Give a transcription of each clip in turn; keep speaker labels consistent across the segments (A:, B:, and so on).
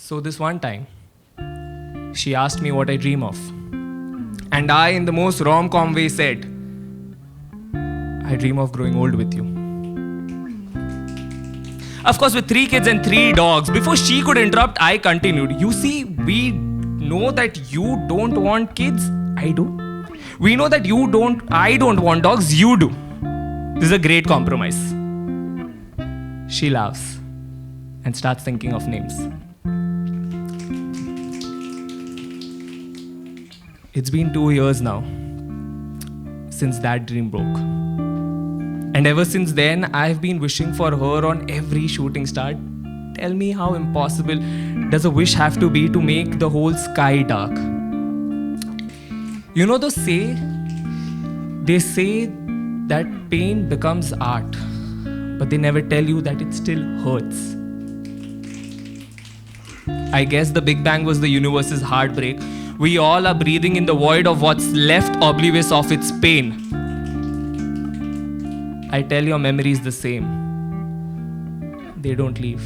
A: So this one time, she asked me what I dream of. And I, in the most rom-com way, said, I dream of growing old with you. Of course, with 3 kids and 3 dogs, before she could interrupt, I continued. You see, we know that you don't want kids. I do. We know that I don't want dogs. You do. This is a great compromise. She laughs and starts thinking of names. It's been 2 years now since that dream broke. And ever since then, I've been wishing for her on every shooting star. Tell me, how impossible does a wish have to be to make the whole sky dark? You know, they say that pain becomes art, but they never tell you that it still hurts. I guess the Big Bang was the universe's heartbreak. We all are breathing in the void of what's left, oblivious of its pain. I tell your memories the same. They don't leave.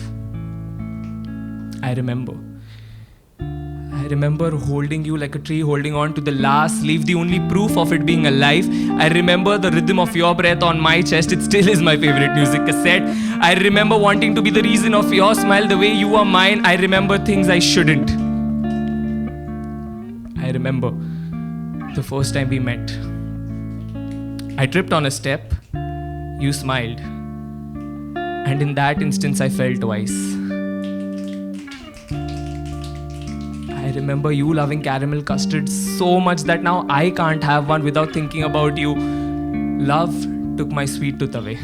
A: I remember holding you like a tree, holding on to the last leaf, the only proof of it being alive. I remember the rhythm of your breath on my chest. It still is my favorite music cassette. I remember wanting to be the reason of your smile, the way you are mine. I remember things I shouldn't. I remember the first time we met. I tripped on a step. You smiled. And in that instance, I fell twice. I remember you loving caramel custard so much that now I can't have one without thinking about you. Love took my sweet tooth away.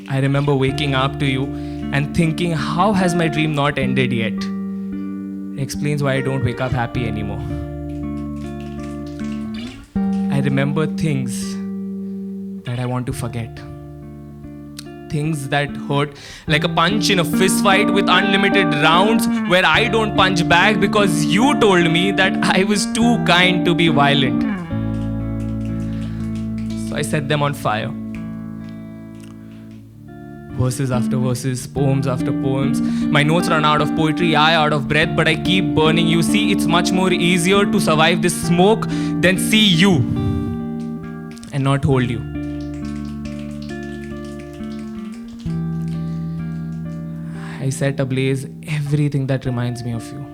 A: I remember waking up to you and thinking, how has my dream not ended yet? It explains why I don't wake up happy anymore. I remember things that I want to forget. Things that hurt like a punch in a fist fight with unlimited rounds where I don't punch back because you told me that I was too kind to be violent. So I set them on fire. Verses after verses, poems after poems. My notes run out of poetry, I out of breath, but I keep burning. You see, it's much more easier to survive this smoke than see you and not hold you. I set ablaze everything that reminds me of you.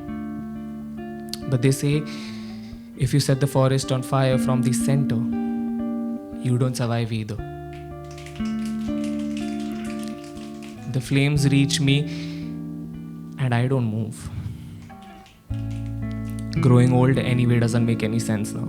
A: But they say, if you set the forest on fire from the center, you don't survive either. The flames reach me and I don't move. Growing old anyway doesn't make any sense now.